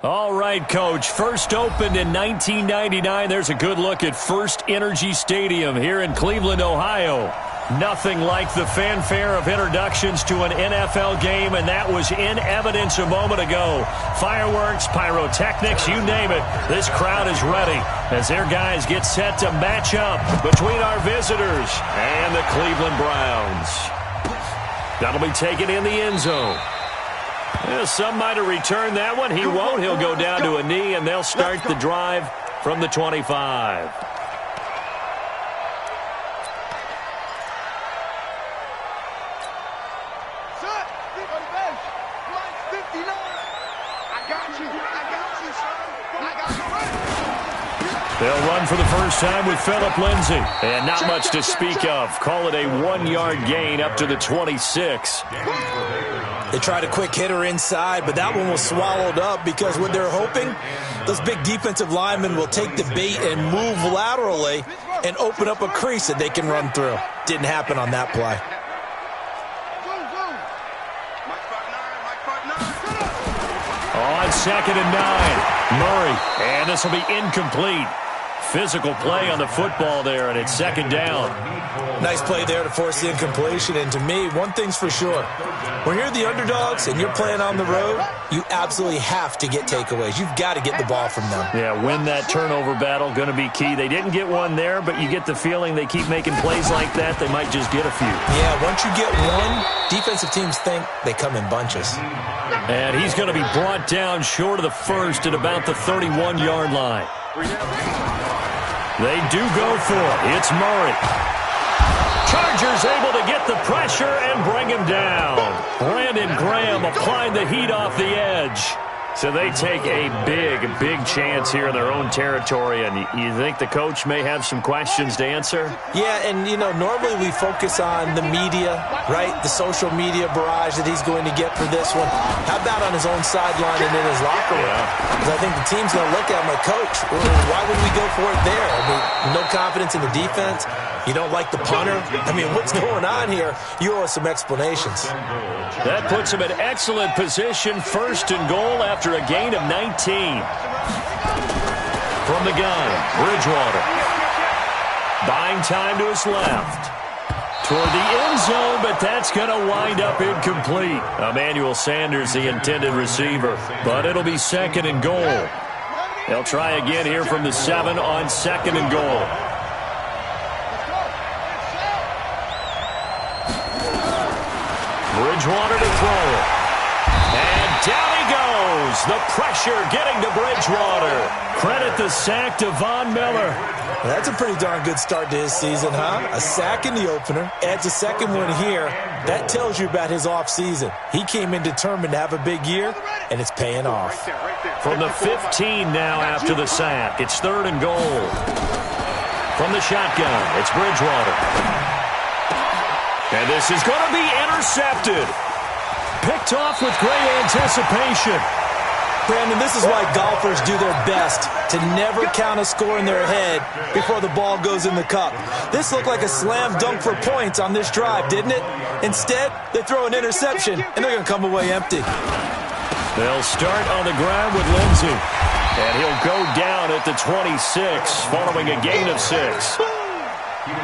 All right, Coach. First opened in 1999. There's a good look at First Energy Stadium here in Cleveland, Ohio. Nothing like the fanfare of introductions to an NFL game, and that was in evidence a moment ago. Fireworks, pyrotechnics, you name it. This crowd is ready as their guys get set to match up between our visitors and the Cleveland Browns. That'll be taken in the end zone. Yeah, some might have returned that one. He won't. He'll go down to a knee, and they'll start the drive from the 25. They'll run for the first time with Phillip Lindsay. And not much to speak of. Call it a 1-yard gain up to the 26. They tried a quick hitter inside, but that one was swallowed up because what they're hoping, those big defensive linemen will take the bait and move laterally and open up a crease that they can run through. Didn't happen on that play. On 2nd and 9, Murray. And this will be incomplete. Physical play on the football there, and it's 2nd down. Nice play there to force the incompletion. And to me, one thing's for sure. When you're the underdogs and you're playing on the road, you absolutely have to get takeaways. You've got to get the ball from them. Yeah, win that turnover battle, going to be key. They didn't get one there, but you get the feeling they keep making plays like that, they might just get a few. Yeah, once you get one, defensive teams think they come in bunches. And he's going to be brought down short of the first at about the 31-yard line. They do go for it. It's Murray. Chargers able to get the pressure and bring him down. Brandon Graham applying the heat off the edge. So they take a big chance here in their own territory, and you think the coach may have some questions to answer? Yeah, and, you know, normally we focus on the media, right, the social media barrage that he's going to get for this one. How about on his own sideline and in his locker room? Because I think the team's going to look at him like, Coach, why would we go for it there? I mean, no confidence in the defense. You don't like the punter? I mean, what's going on here? You owe us some explanations. That puts him in excellent position, 1st and goal after a gain of 19. From the gun, Bridgewater. Buying time to his left. Toward the end zone, but that's going to wind up incomplete. Emmanuel Sanders, the intended receiver. But it'll be 2nd and goal. They'll try again here from the 7 on 2nd and goal. Bridgewater to throw. And down he goes. The pressure getting to Bridgewater. Credit the sack to Von Miller. Well, that's a pretty darn good start to his season, huh? A sack in the opener, adds a second one here. That tells you about his offseason. He came in determined to have a big year, and it's paying off. From the 15 now after the sack. It's 3rd and goal. From the shotgun, it's Bridgewater. And this is going to be intercepted. Picked off with great anticipation. Brandon, this is why golfers do their best to never count a score in their head before the ball goes in the cup. This looked like a slam dunk for points on this drive, didn't it? Instead, they throw an interception, and they're going to come away empty. They'll start on the ground with Lindsay. And he'll go down at the 26 following a gain of 6.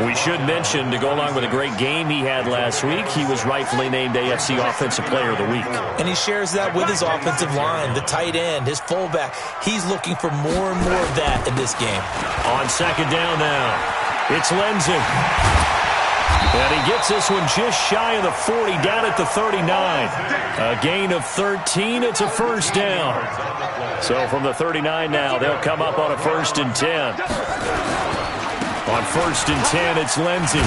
We should mention, to go along with a great game he had last week, he was rightfully named AFC Offensive Player of the Week. And he shares that with his offensive line, the tight end, his fullback. He's looking for more and more of that in this game. On 2nd down now, it's Lindsay. And he gets this one just shy of the 40, down at the 39. A gain of 13, it's a 1st down. So from the 39 now, they'll come up on a 1st and 10. On 1st and 10, it's Lindsay.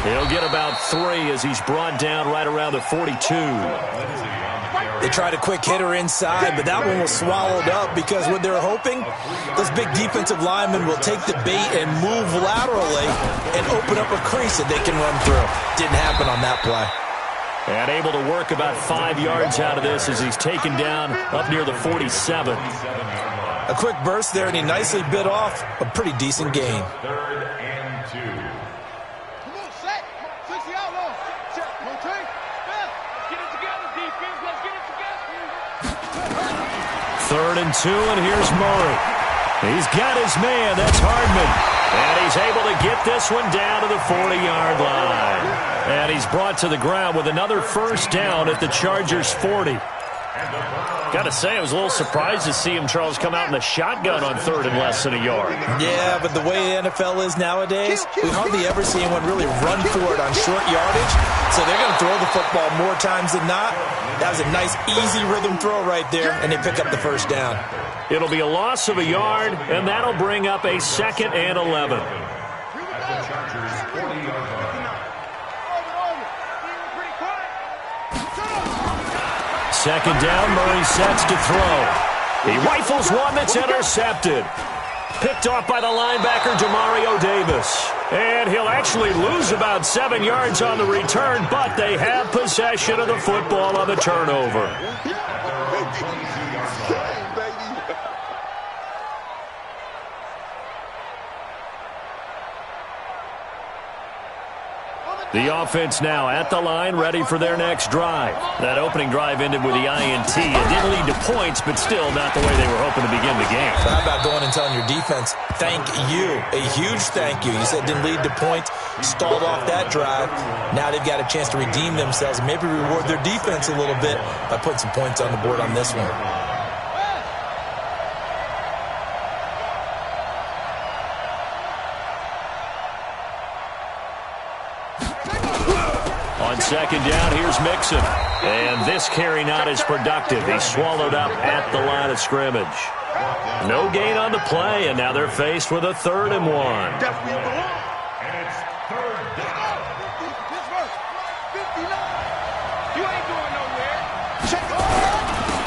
He'll get about 3 as he's brought down right around the 42. They tried a quick hitter inside, but that one was swallowed up because what they're hoping, those big defensive linemen will take the bait and move laterally and open up a crease that they can run through. Didn't happen on that play. And able to work about 5 yards out of this as he's taken down up near the 47. A quick burst there, and he nicely bit off a pretty decent gain. 3rd and 2, and here's Murray. He's got his man. That's Hardman. And he's able to get this one down to the 40-yard line. And he's brought to the ground with another first down at the Chargers' 40. Got to say, I was a little surprised to see him, Charles, come out in the shotgun on 3rd and less than a yard. Yeah, but the way the NFL is nowadays, we hardly ever see anyone really run for it on short yardage. So they're going to throw the football more times than not. That was a nice, easy rhythm throw right there, and they pick up the first down. It'll be a loss of a yard, and that'll bring up a 2nd and 11. Second down, Murray sets to throw. He rifles one that's intercepted. Picked off by the linebacker, Demario Davis. And he'll actually lose about 7 yards on the return, but they have possession of the football on the turnover. The offense now at the line, ready for their next drive. That opening drive ended with the INT. It didn't lead to points, but still not the way they were hoping to begin the game. So how about going and telling your defense, thank you, a huge thank you. You said it didn't lead to points, stalled off that drive. Now they've got a chance to redeem themselves and maybe reward their defense a little bit by putting some points on the board on this one. On second down, here's Mixon. And this carry not as productive. He's swallowed up at the line of scrimmage. No gain on the play, and now they're faced with a 3rd and 1.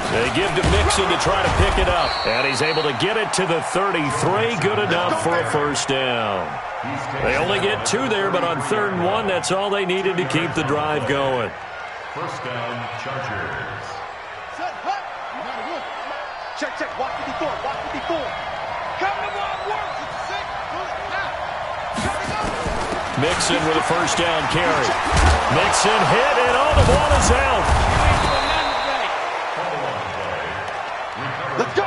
They give to Mixon to try to pick it up. And he's able to get it to the 33. Good enough for a first down. They only get 2 there, but on 3rd and 1, that's all they needed to keep the drive going. First down, Chargers. Check. Walk 54. Come to one, work. Mixon with a first down carry. Mixon hit, and the ball is out. Let's go.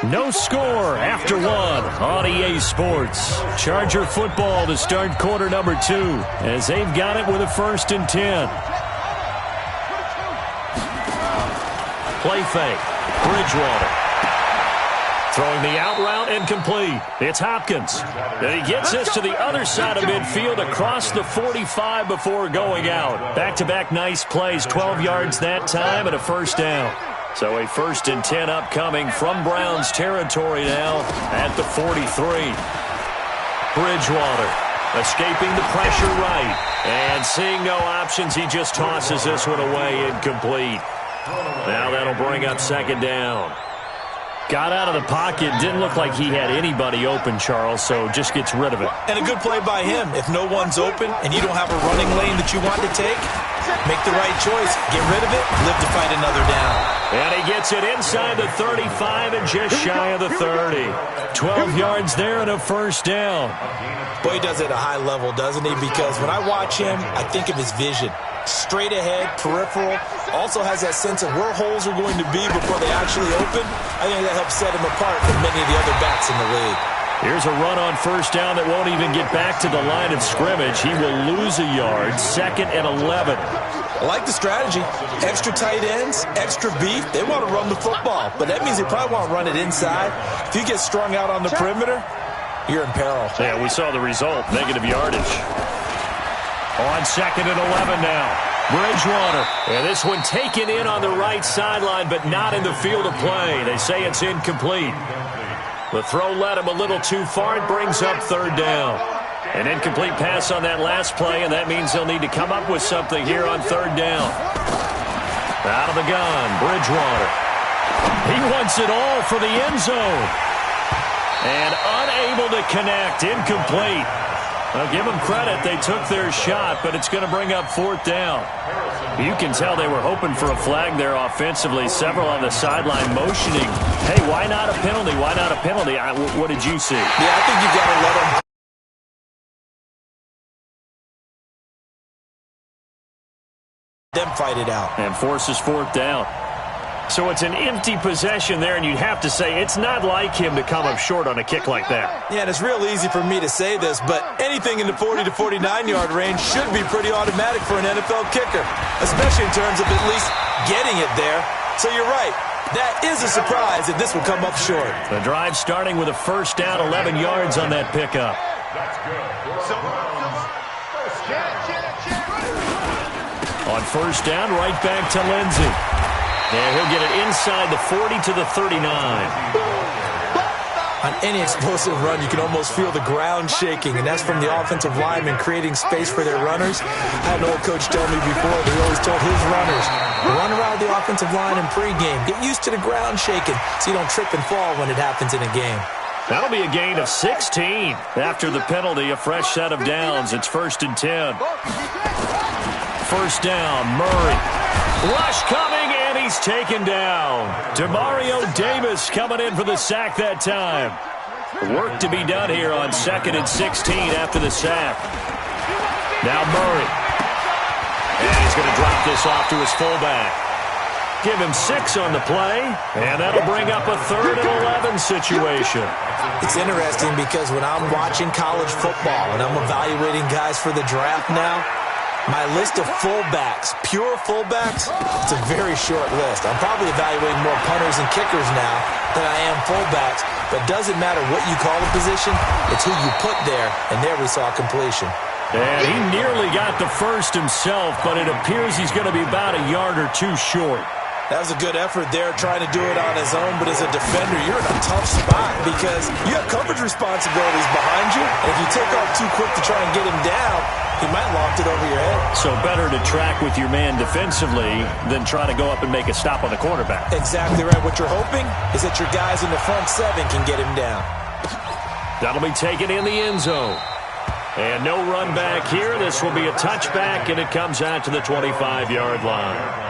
No score after 1 on EA Sports. Charger football to start quarter number 2 as they've got it with a 1st and 10. Play fake. Bridgewater. Throwing the out route incomplete. It's Hopkins. And he gets this to the other side of midfield across the 45 before going out. Back-to-back nice plays. 12 yards that time and a first down. So a 1st and 10 upcoming from Browns territory now at the 43. Bridgewater escaping the pressure right. And seeing no options, he just tosses this one away incomplete. Now that'll bring up 2nd down. Got out of the pocket. Didn't look like he had anybody open, Charles, so just gets rid of it. And a good play by him. If no one's open and you don't have a running lane that you want to take, make the right choice. Get rid of it. Live to fight another down. And he gets it inside the 35 and just shy of the 30. 12 yards there and a first down. Boy, he does it at a high level, doesn't he? Because when I watch him, I think of his vision. Straight ahead, peripheral. Also has that sense of where holes are going to be before they actually open. I think that helps set him apart from many of the other backs in the league. Here's a run on first down that won't even get back to the line of scrimmage. He will lose a yard. 2nd and 11. I like the strategy. Extra tight ends, extra beef. They want to run the football, but that means they probably want to run it inside. If you get strung out on the perimeter, you're in peril. Yeah, we saw the result. Negative yardage. On 2nd and 11 now. Bridgewater. And this one taken in on the right sideline, but not in the field of play. They say it's incomplete. The throw led him a little too far. It brings up 3rd down. An incomplete pass on that last play, and that means they'll need to come up with something here on 3rd down. Out of the gun, Bridgewater. He wants it all for the end zone. And unable to connect. Incomplete. I'll give them credit. They took their shot, but it's going to bring up 4th down. You can tell they were hoping for a flag there offensively. Several on the sideline motioning. Hey, why not a penalty? Why not a penalty? What did you see? Yeah, I think you got to let them them fight it out. And forces fourth down. So it's an empty possession there, and you'd have to say it's not like him to come up short on a kick like that. Yeah, and it's real easy for me to say this, but anything in the 40 to 49-yard range should be pretty automatic for an NFL kicker, especially in terms of at least getting it there. So you're right. That is a surprise that this will come up short. The drive starting with a first down, 11 yards on that pickup. On first down, right back to Lindsey. And he'll get it inside the 40 to the 39. On any explosive run, you can almost feel the ground shaking, and that's from the offensive linemen creating space for their runners. I had an old coach tell me before that he always told his runners, run around the offensive line in pregame. Get used to the ground shaking so you don't trip and fall when it happens in a game. That'll be a gain of 16. After the penalty, a fresh set of downs. It's 1st and 10. First down, Murray. Rush coming, and he's taken down. Demario Davis coming in for the sack that time. Work to be done here on 2nd and 16 after the sack. Now Murray. And he's going to drop this off to his fullback. Give him 6 on the play, and that'll bring up a 3rd and 11 situation. It's interesting because when I'm watching college football and I'm evaluating guys for the draft now, my list of fullbacks, pure fullbacks, it's a very short list. I'm probably evaluating more punters and kickers now than I am fullbacks, but it doesn't matter what you call a position, it's who you put there, and there we saw completion. And he nearly got the first himself, but it appears he's going to be about a yard or two short. That was a good effort there, trying to do it on his own, but as a defender, you're in a tough spot because you have coverage responsibilities behind you, and if you take off too quick to try and get him down, he might loft it over your head. So better to track with your man defensively than try to go up and make a stop on the quarterback. Exactly right. What you're hoping is that your guys in the front 7 can get him down. That'll be taken in the end zone. And no run back here. This will be a touchback, and it comes out to the 25-yard line.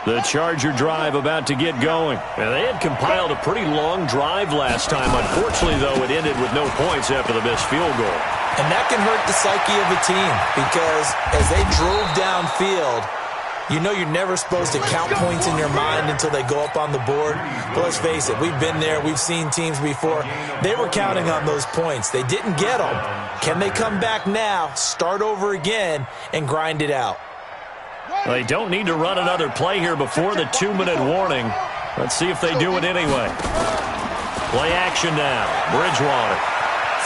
The Charger drive about to get going. And they had compiled a pretty long drive last time. Unfortunately, though, it ended with no points after the missed field goal. And that can hurt the psyche of a team because as they drove downfield, you know you're never supposed to count points in your mind until they go up on the board. But let's face it, we've been there. We've seen teams before. They were counting on those points. They didn't get them. Can they come back now, start over again, and grind it out? They don't need to run another play here before the 2-minute warning. Let's see if they do it anyway. Play action now. Bridgewater.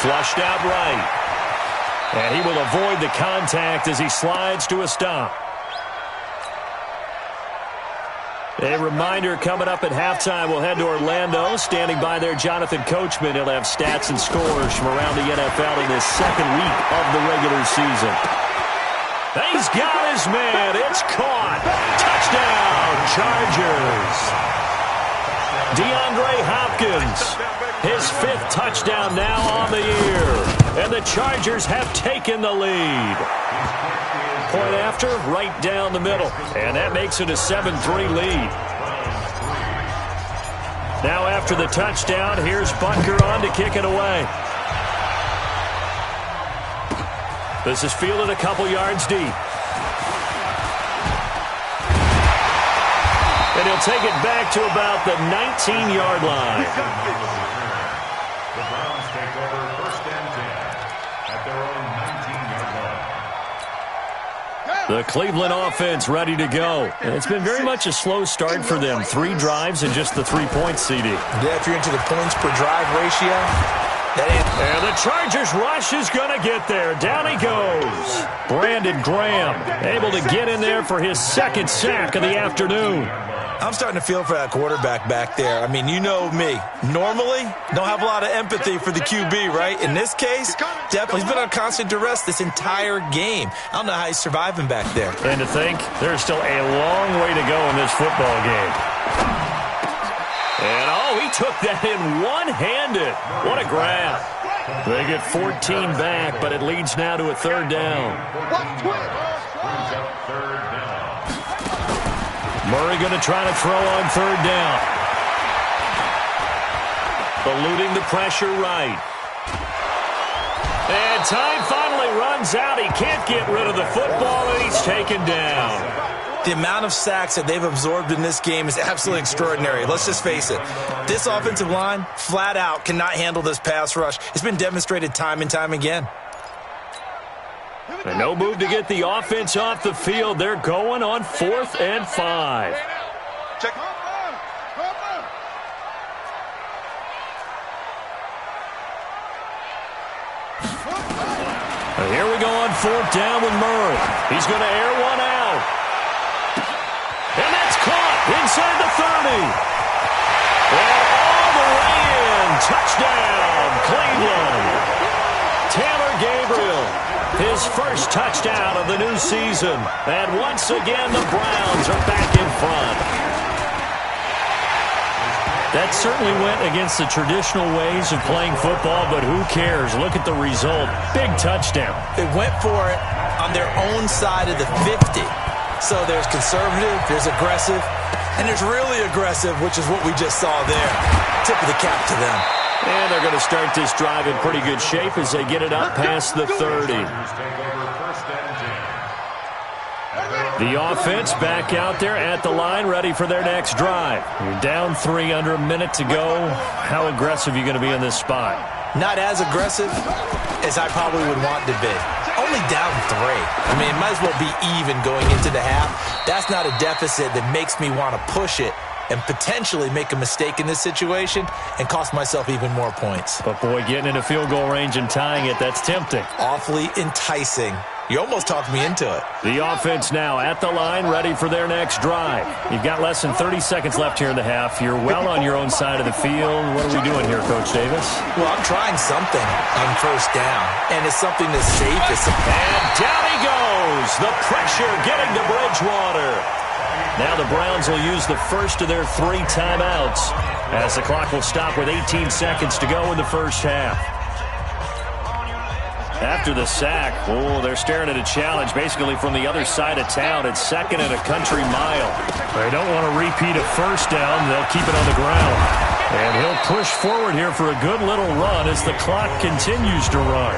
Flushed out right. And he will avoid the contact as he slides to a stop. A reminder coming up at halftime. We'll head to Orlando. Standing by there, Jonathan Coachman. He'll have stats and scores from around the NFL in his second week of the regular season. He's got his man. It's caught. Touchdown, Chargers. DeAndre Hopkins, his 5th touchdown now on the year. And the Chargers have taken the lead. Point after, right down the middle. And that makes it a 7-3 lead. Now after the touchdown, here's Butker on to kick it away. This is fielded a couple yards deep. And he'll take it back to about the 19-yard line. The Browns take over 1st and 10 at their own 19-yard line. The Cleveland offense ready to go. And it's been very much a slow start for them. 3 drives and just the 3 points, CD. Yeah, if you're into the points per drive ratio, and the Chargers rush is going to get there. Down he goes. Brandon Graham able to get in there for his 2nd sack of the afternoon. I'm starting to feel for that quarterback back there. I mean, you know me. Normally, don't have a lot of empathy for the QB, right? In this case, definitely. He's been on constant duress this entire game. I don't know how he's surviving back there. And to think, there's still a long way to go in this football game. And, he took that in one-handed. What a grab. They get 14 back, but it leads now to a 3rd down. Murray going to try to throw on 3rd down. Eluding the pressure right. And time finally runs out. He can't get rid of the football, and he's taken down. The amount of sacks that they've absorbed in this game is absolutely extraordinary. Let's just face it. This offensive line, flat out, cannot handle this pass rush. It's been demonstrated time and time again. And no move to get the offense off the field. They're going on 4th and 5. Check. And here we go on 4th down with Murray. He's going to air one out. And that's caught inside the 30. And all the way in. Touchdown, Cleveland. Taylor Gabriel, his first touchdown of the new season. And once again, the Browns are back in front. That certainly went against the traditional ways of playing football, but who cares? Look at the result. Big touchdown. They went for it on their own side of the 50. So there's conservative, there's aggressive, and there's really aggressive, which is what we just saw there. Tip of the cap to them. And they're going to start this drive in pretty good shape as they get it up past the 30. The offense back out there at the line, ready for their next drive. You're down 3 under a minute to go. How aggressive are you going to be in this spot? Not as aggressive as I probably would want to be. Only down 3. I mean, it might as well be even going into the half. That's not a deficit that makes me want to push it and potentially make a mistake in this situation and cost myself even more points. But, boy, getting into field goal range and tying it, that's tempting. Awfully enticing. You almost talked me into it. The offense now at the line, ready for their next drive. You've got less than 30 seconds left here in the half. You're well on your own side of the field. What are we doing here, Coach Davis? Well, I'm trying something on 1st down, and it's something that's safe. And down he goes. The pressure getting to Bridgewater. Now the Browns will use the first of their 3 timeouts as the clock will stop with 18 seconds to go in the first half. After the sack, they're staring at a challenge basically from the other side of town. It's 2nd and a country mile. They don't want to repeat a first down. They'll keep it on the ground. And he'll push forward here for a good little run as the clock continues to run.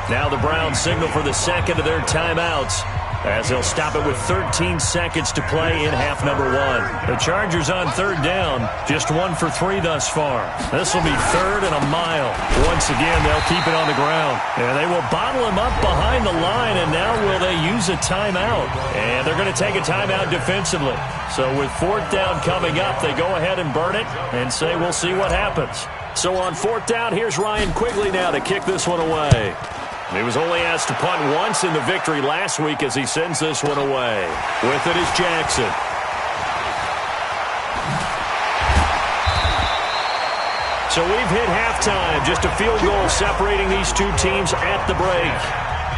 Now the Browns signal for the second of their timeouts as they'll stop it with 13 seconds to play in half number 1. The Chargers on 3rd down, just 1 for 3 thus far. This will be 3rd and a mile. Once again, they'll keep it on the ground. And they will bottle him up behind the line, and now will they use a timeout? And they're going to take a timeout defensively. So with 4th down coming up, they go ahead and burn it and say we'll see what happens. So on 4th down, here's Ryan Quigley now to kick this one away. He was only asked to punt once in the victory last week as he sends this one away. With it is Jackson. So we've hit halftime. Just a field goal separating these two teams at the break.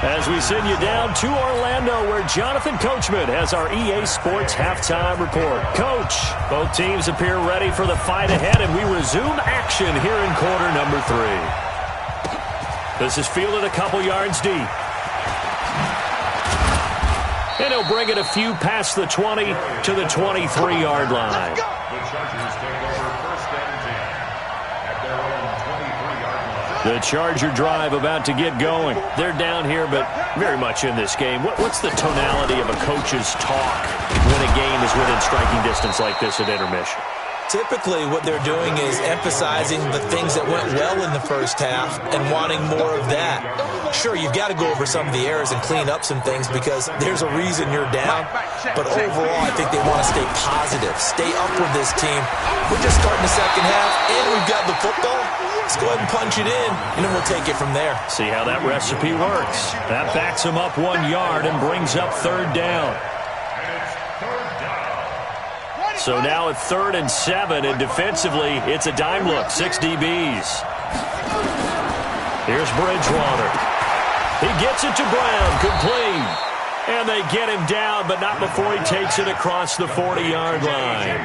As we send you down to Orlando, where Jonathan Coachman has our EA Sports halftime report. Coach, both teams appear ready for the fight ahead, and we resume action here in quarter number 3. This is fielded a couple yards deep. And he'll bring it a few past the 20 to the 23-yard line. The Chargers take over 1st and 10 at their own 23-yard line. The Charger drive about to get going. They're down here, but very much in this game. What's the tonality of a coach's talk when a game is within striking distance like this at intermission? Typically, what they're doing is emphasizing the things that went well in the first half and wanting more of that. Sure, you've got to go over some of the errors and clean up some things because there's a reason you're down. But overall, I think they want to stay positive, stay up with this team. We're just starting the second half, and we've got the football. Let's go ahead and punch it in, and then we'll take it from there. See how that recipe works. That backs them up 1 yard and brings up 3rd down. So now at 3rd and 7, and defensively, it's a dime look, 6 DBs. Here's Bridgewater. He gets it to Brown, complete. And they get him down, but not before he takes it across the 40-yard line.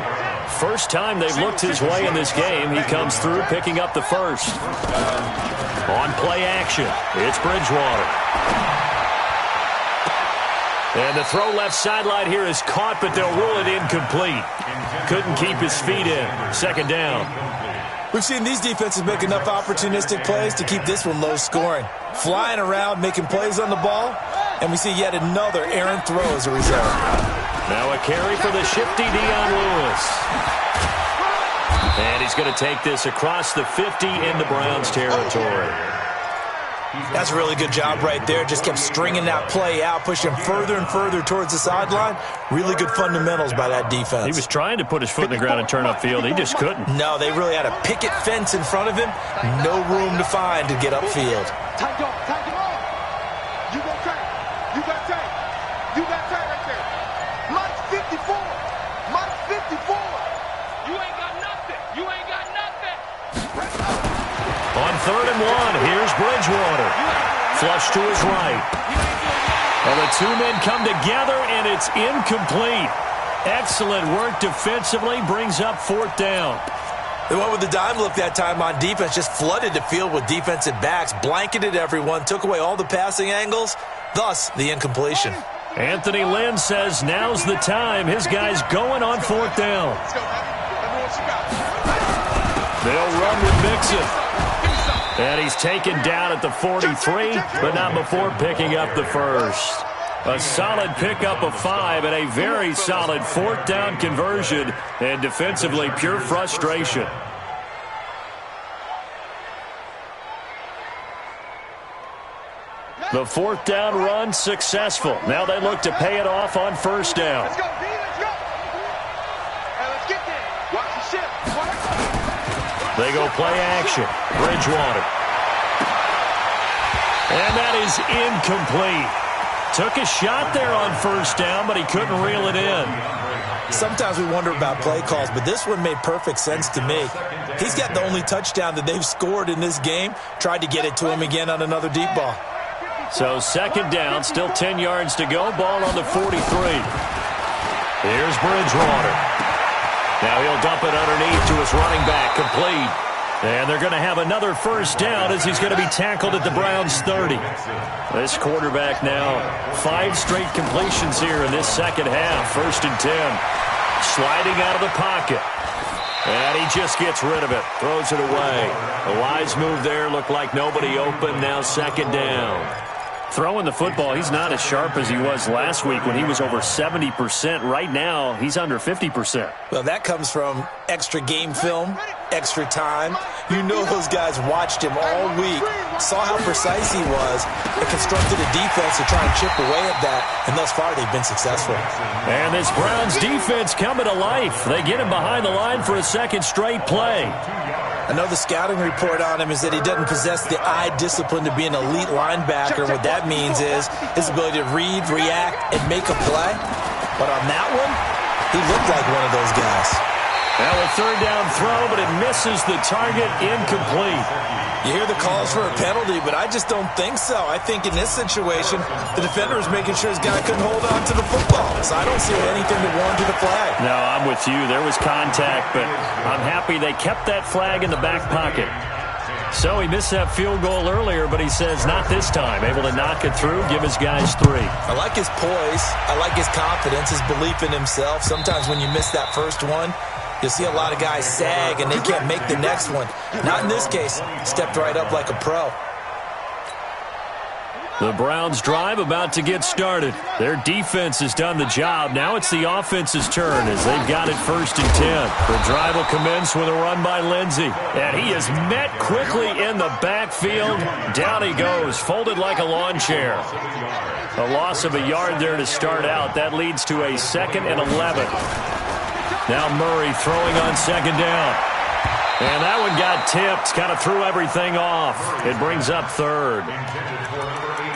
First time they've looked his way in this game. He comes through, picking up the first. On play action, it's Bridgewater. And the throw left sideline here is caught, but they'll rule it incomplete. Couldn't keep his feet in. 2nd down. We've seen these defenses make enough opportunistic plays to keep this one low scoring. Flying around, making plays on the ball, and we see yet another errant throw as a result. Now a carry for the shifty Dion Lewis. And he's going to take this across the 50 into Browns territory. That's a really good job right there. Just kept stringing that play out, pushing him further and further towards the sideline. Really good fundamentals by that defense. He was trying to put his foot in the ground and turn upfield. He just couldn't. No, they really had a picket fence in front of him. No room to find to get upfield. Tight on, tight on. You got tight. You got tight. You got tight right there. Mike's 54. Mike's 54. You ain't got nothing. You ain't got nothing. On 3rd and 1, here's Bridgewater. Flush to his right. Well, the two men come together, and it's incomplete. Excellent work defensively, brings up 4th down. They went with the dime look that time on defense, just flooded the field with defensive backs, blanketed everyone, took away all the passing angles, thus the incompletion. Anthony Lynn says now's the time. His guy's going on 4th down. They'll run with Mixon. And he's taken down at the 43, but not before picking up the first. A solid pickup of 5 and a very solid 4th down conversion, and defensively pure frustration. The 4th down run successful. Now they look to pay it off on 1st down. Let's go, D. Let's go. And let's get there. Watch the ship. They go play action. Bridgewater. And that is incomplete. Took a shot there on 1st down, but he couldn't reel it in. Sometimes we wonder about play calls, but this one made perfect sense to me. He's got the only touchdown that they've scored in this game. Tried to get it to him again on another deep ball. So 2nd down, still 10 yards to go. Ball on the 43. Here's Bridgewater. Now he'll dump it underneath to his running back, complete. And they're going to have another 1st down as he's going to be tackled at the Browns' 30. This quarterback now 5 straight completions here in this second half. 1st and 10. Sliding out of the pocket. And he just gets rid of it. Throws it away. A wise move there. Looked like nobody open. Now 2nd down. Throwing the football, he's not as sharp as he was last week when he was over 70%. Right now, he's under 50%. Well, that comes from extra game film, extra time. You know those guys watched him all week, saw how precise he was, and constructed a defense to try and chip away at that, and thus far they've been successful. And this Browns defense coming to life. They get him behind the line for a 2nd straight play. I know the scouting report on him is that he doesn't possess the eye discipline to be an elite linebacker. What that means is his ability to read, react, and make a play. But on that one, he looked like one of those guys. Now a 3rd down throw, but it misses the target, incomplete. You hear the calls for a penalty, but I just don't think so. I think in this situation, the defender was making sure his guy couldn't hold on to the football. So I don't see anything that warranted a flag. No, I'm with you. There was contact, but I'm happy they kept that flag in the back pocket. So he missed that field goal earlier, but he says not this time. Able to knock it through, give his guys 3. I like his poise. I like his confidence, his belief in himself. Sometimes when you miss that first one, you'll see a lot of guys sag and they can't make the next one. Not in this case. Stepped right up like a pro. The Browns drive about to get started. Their defense has done the job. Now it's the offense's turn as they've got it 1st and 10. The drive will commence with a run by Lindsey. And he is met quickly in the backfield. Down he goes, folded like a lawn chair. A loss of a yard there to start out. That leads to a 2nd and 11. Now Murray throwing on 2nd down. And that one got tipped, kind of threw everything off. It brings up 3rd.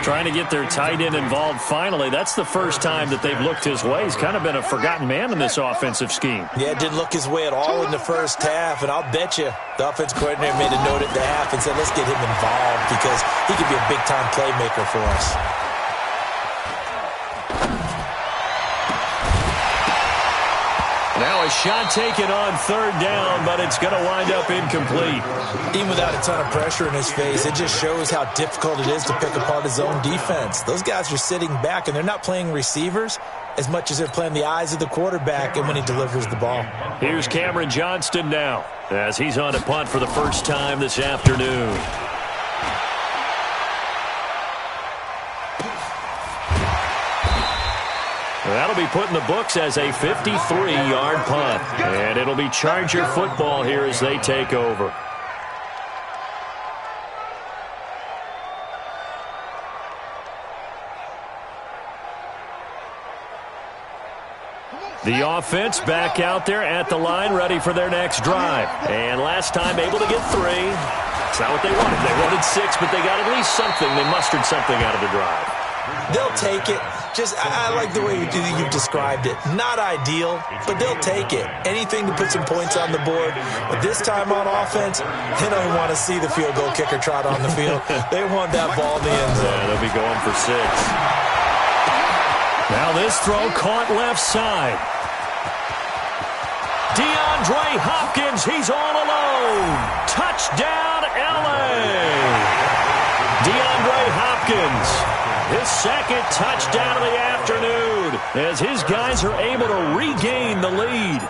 Trying to get their tight end involved finally. That's the first time that they've looked his way. He's kind of been a forgotten man in this offensive scheme. Yeah, it didn't look his way at all in the first half, and I'll bet you the offensive coordinator made a note at the half and said, let's get him involved because he could be a big-time playmaker for us. Now a shot taken on 3rd down, but it's going to wind up incomplete. Even without a ton of pressure in his face, it just shows how difficult it is to pick apart his own defense. Those guys are sitting back, and they're not playing receivers. as much as they're playing the eyes of the quarterback and when he delivers the ball. Here's Cameron Johnston now as he's on to punt for the first time this afternoon. That'll be put in the books as a 53-yard punt. And it'll be Charger football here as they take over. The offense back out there at the line, ready for their next drive. And last time able to get 3. It's not what they wanted. They wanted 6, but they got at least something. They mustered something out of the drive. They'll take it. I like the way you've described it. Not ideal, but they'll take it. Anything to put some points on the board. But this time on offense, they don't want to see the field goal kicker trot on the field. They want that ball in the end zone. Yeah, they'll be going for 6. Now this throw caught left side. DeAndre Hopkins, he's all alone. Touchdown, L.A. DeAndre Hopkins, his second touchdown of the afternoon as his guys are able to regain the lead.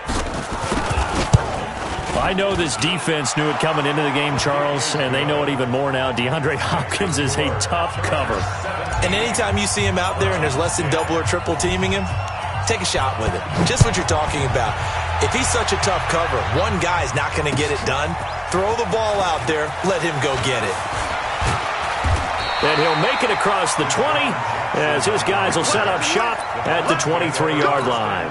I know this defense knew it coming into the game, Charles, and they know it even more now. DeAndre Hopkins is a tough cover. And anytime you see him out there and there's less than double or triple teaming him, take a shot with it. Just what you're talking about. If he's such a tough cover, one guy's not going to get it done. Throw the ball out there. Let him go get it. And he'll make it across the 20 as his guys will set up shop at the 23-yard line.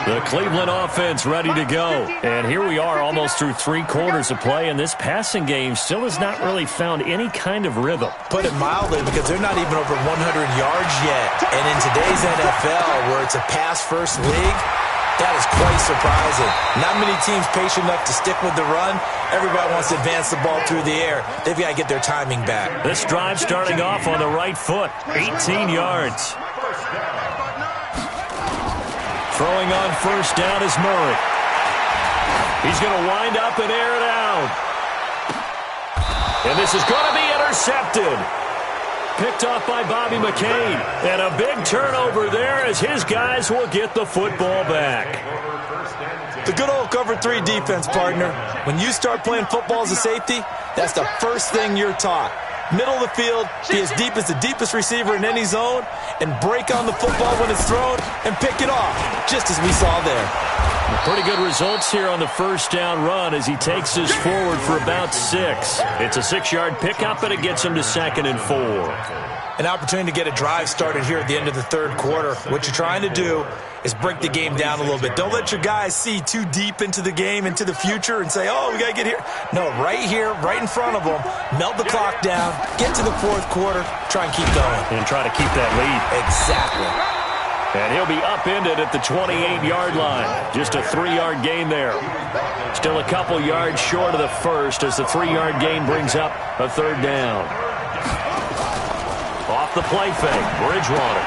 The Cleveland offense ready to go. And here we are almost through 3 quarters of play, and this passing game still has not really found any kind of rhythm. Put it mildly, because they're not even over 100 yards yet. And in today's NFL, where it's a pass-first league, that is quite surprising. Not many teams patient enough to stick with the run. Everybody wants to advance the ball through the air. They've got to get their timing back. This drive starting off on the right foot, 18 yards. Throwing on first down is Murray. He's going to wind up and air it out. And this is going to be intercepted. Picked off by Bobby McCain. And a big turnover there as his guys will get the football back. The good old cover 3 defense, partner. When you start playing football as a safety, that's the first thing you're taught. Middle of the field, be as deep as the deepest receiver in any zone, and break on the football when it's thrown and pick it off, just as we saw there. Pretty good results here on the first down run as he takes us forward for about 6. It's a 6-yard pickup, and it gets him to 2nd and 4. An opportunity to get a drive started here at the end of the third quarter. What you're trying to do is break the game down a little bit. Don't let your guys see too deep into the game, into the future, and say, oh, we got to get here. No, right here, right in front of them, melt the clock down, get to the fourth quarter, try and keep going. And try to keep that lead. Exactly. And he'll be upended at the 28-yard line. Just a 3-yard gain there. Still a couple yards short of the first as the 3-yard gain brings up a 3rd down. Off the play fake, Bridgewater.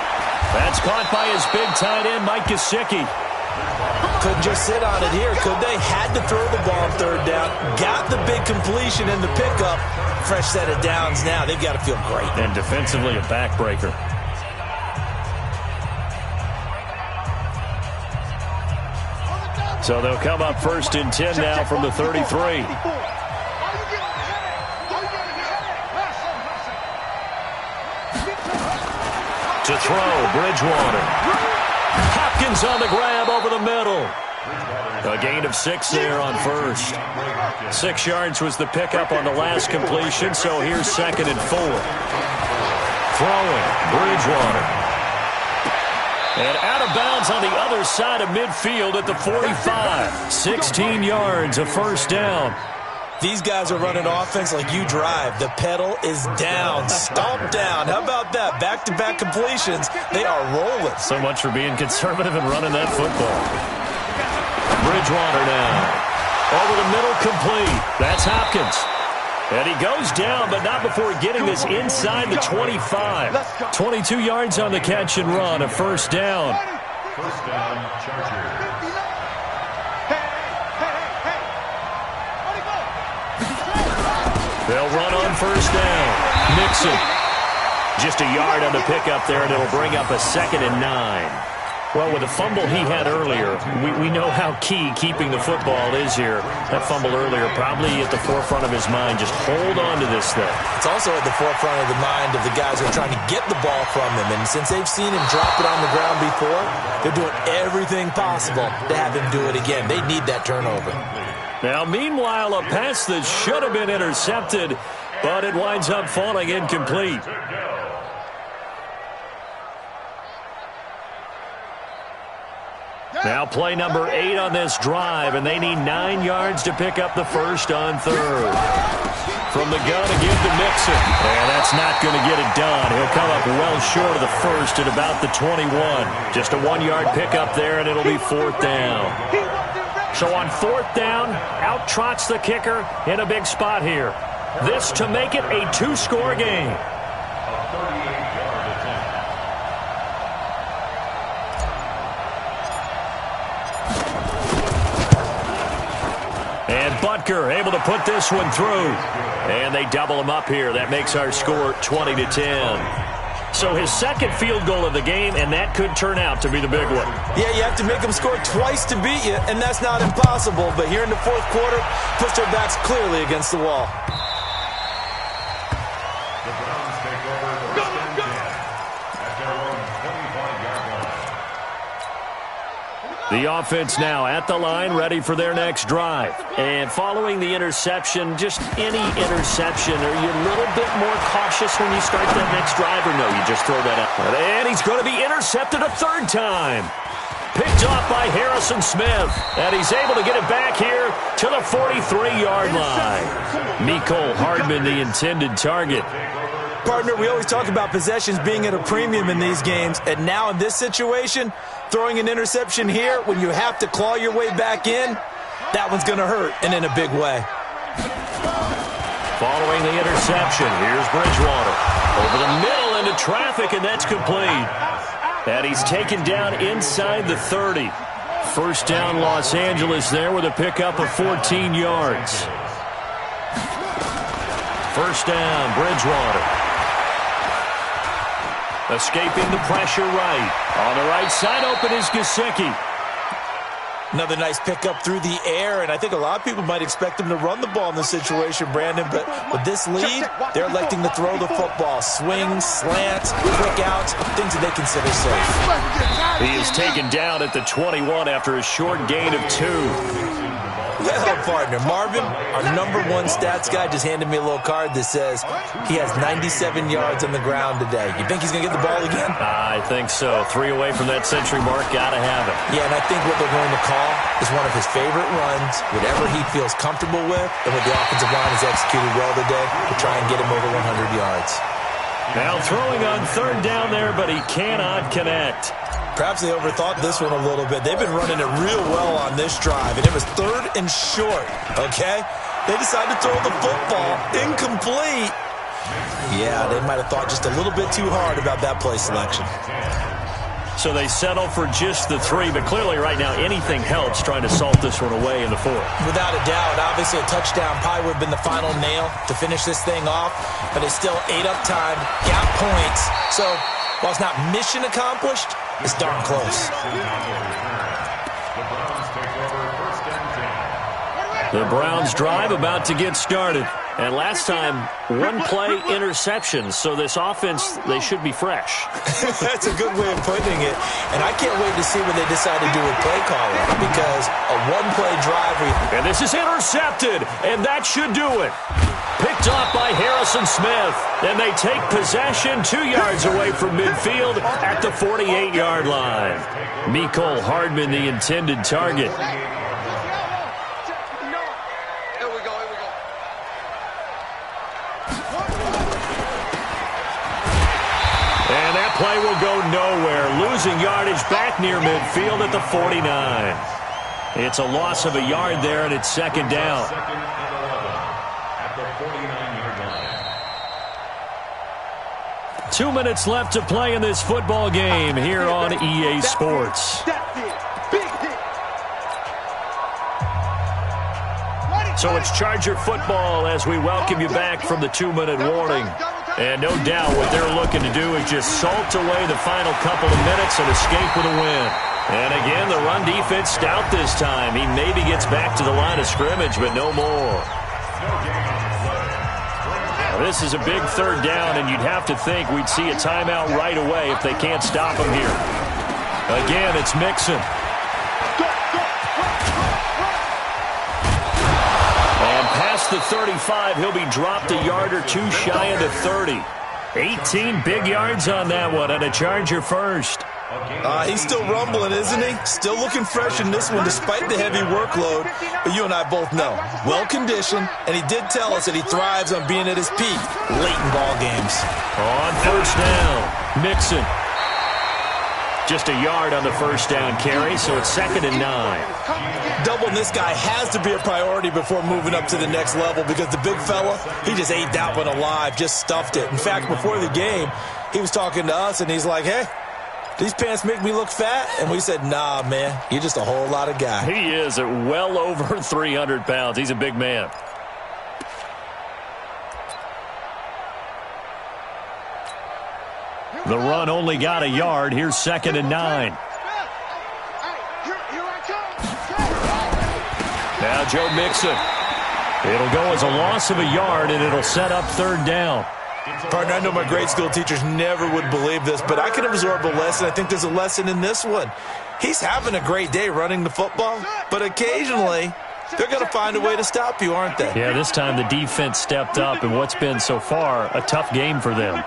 That's caught by his big tight end, Mike Gesicki. Couldn't just sit on it here, could they? Had to throw the ball on 3rd down. Got the big completion in the pickup. Fresh set of downs now. They've got to feel great. And defensively, a backbreaker. So they'll come up 1st and 10 now from the 33. To throw, Bridgewater. Hopkins on the grab over the middle. A gain of 6 there on first. 6 yards was the pickup on the last completion, so here's 2nd and 4. Throwing, Bridgewater. And out of bounds on the other side of midfield at the 45. 16 yards, a first down. These guys are running offense like you drive. The pedal is down, stomp down. How about that? Back-to-back completions. They are rolling. So much for being conservative and running that football. Bridgewater now. Over the middle, complete. That's Hopkins. And he goes down, but not before getting this inside the 25. 22 yards on the catch and run, a first down. First down, Chargers. They'll run on first down. Mixon. Just a yard on the pickup there, and it'll bring up a 2nd and 9. Well, with the fumble he had earlier, we know how key keeping the football is here. That fumble earlier probably at the forefront of his mind. Just hold on to this thing. It's also at the forefront of the mind of the guys who are trying to get the ball from him. And since they've seen him drop it on the ground before, they're doing everything possible to have him do it again. They need that turnover. Now, meanwhile, a pass that should have been intercepted, but it winds up falling incomplete. Now play number 8 on this drive, and they need 9 yards to pick up the first on 3rd. From the gun again to Mixon. And that's not going to get it done. He'll come up well short of the first at about the 21. Just a 1-yard pickup there, and it'll be 4th down. So on 4th down, out trots the kicker in a big spot here. This to make it a 2-score game. And Butker able to put this one through. And they double him up here. That makes our score 20-10. So his 2nd field goal of the game, and that could turn out to be the big one. Yeah, you have to make them score twice to beat you, and that's not impossible. But here in the 4th quarter, pushed their backs clearly against the wall. The Browns take over first and 10 at their own 25-yard line. The offense now at the line, ready for their next drive. And following the interception, just any interception, are you a little bit more cautious when you start that next drive, or no, you just throw that out? And he's going to be intercepted a 3rd time. Picked off by Harrison Smith. And he's able to get it back here to the 43-yard line. Mecole Hardman, the intended target. Partner, we always talk about possessions being at a premium in these games, and now in this situation, throwing an interception here when you have to claw your way back in, that one's going to hurt, and in a big way. Following the interception, here's Bridgewater. Over the middle into traffic, and that's complete. And he's taken down inside the 30. First down, Los Angeles there with a pickup of 14 yards. First down, Bridgewater. Escaping the pressure right. On the right side, open is Gesicki. Another nice pickup through the air, and I think a lot of people might expect him to run the ball in this situation, Brandon, but with this lead, they're electing to throw the football. Swings, slants, quick outs, things that they consider safe. He is taken down at the 21 after a short gain of 2. Well, partner, Marvin, our number 1 stats guy, just handed me a little card that says he has 97 yards on the ground today. You think he's going to get the ball again? I think so. 3 away from that century mark. Got to have it. Yeah, and I think what they're going to call is one of his favorite runs, whatever he feels comfortable with, and what the offensive line has executed well today to try and get him over 100 yards. Now throwing on 3rd down there, but he cannot connect. Perhaps they overthought this one a little bit. They've been running it real well on this drive, and it was 3rd and short, okay? They decided to throw the football incomplete. Yeah, they might have thought just a little bit too hard about that play selection. So they settle for just the 3, but clearly right now anything helps trying to salt this one away in the 4th. Without a doubt, obviously a touchdown probably would have been the final nail to finish this thing off, but they still ate up time, got points. So while it's not mission accomplished, it's darn close. The Browns drive about to get started. And last time, 1-play interception. So this offense, they should be fresh. That's a good way of putting it. And I can't wait to see what they decide to do with play calling. Because a 1-play drive. And this is intercepted. And that should do it. Picked off by Harrison Smith. And they take possession 2 yards away from midfield at the 48-yard line. Mecole Hardman, the intended target. And that play will go nowhere. Losing yardage back near midfield at the 49. It's a loss of a yard there, and it's 2nd down. At the 49-yard line. 2 minutes left to play in this football game here on EA Sports. So it's Charger football as we welcome you back from the 2-minute warning. And no doubt what they're looking to do is just salt away the final couple of minutes and escape with a win. And again, the run defense stout this time. He maybe gets back to the line of scrimmage, but no more. Now, this is a big third down, and you'd have to think we'd see a timeout right away if they can't stop him here. Again, it's Mixon. And past the 35, he'll be dropped a yard or two shy of the 30. 18 big yards on that one, and a Charger first. He's still rumbling, isn't he? Still looking fresh in this one despite the heavy workload. But you and I both know, well-conditioned, and he did tell us that he thrives on being at his peak late in ball games. On first down, Mixon. Just a yard on the first down carry, so it's 2nd and 9. Doubling this guy has to be a priority before moving up to the next level because the big fella, he just ate that one alive, just stuffed it. In fact, before the game, he was talking to us, and he's like, hey, these pants make me look fat? And we said, nah, man, you're just a whole lot of guy. He is at well over 300 pounds. He's a big man. The run only got a yard. Here's 2nd and 9. Now Joe Mixon. It'll go as a loss of a yard, and it'll set up 3rd down. Partner, I know my grade school teachers never would believe this, but I can absorb a lesson. I think there's a lesson in this one. He's having a great day running the football, but occasionally they're going to find a way to stop you, aren't they? Yeah, this time the defense stepped up in what's been so far a tough game for them.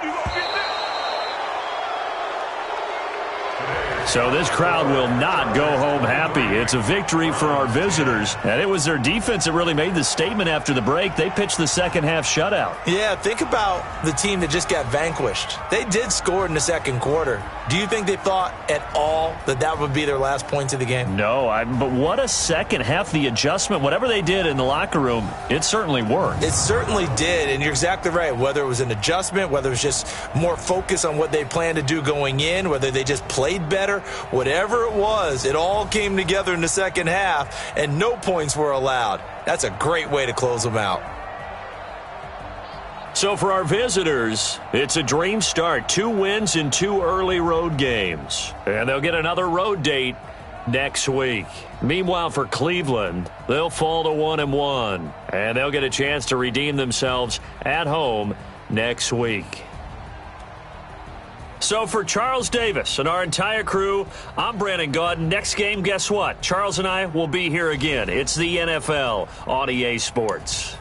So this crowd will not go home happy. It's a victory for our visitors. And it was their defense that really made the statement after the break. They pitched the second half shutout. Yeah, think about the team that just got vanquished. They did score in the second quarter. Do you think they thought at all that that would be their last points of the game? No, but what a second half. The adjustment, whatever they did in the locker room, it certainly worked. It certainly did, and you're exactly right. Whether it was an adjustment, whether it was just more focus on what they planned to do going in, whether they just played better, whatever it was, it all came together in the second half, and no points were allowed. That's a great way to close them out. So for our visitors, it's a dream start. 2 wins in 2 early road games. And they'll get another road date next week. Meanwhile, for Cleveland, they'll fall to 1-1. And they'll get a chance to redeem themselves at home next week. So for Charles Davis and our entire crew, I'm Brandon Gaudin. Next game, guess what? Charles and I will be here again. It's the NFL on EA Sports.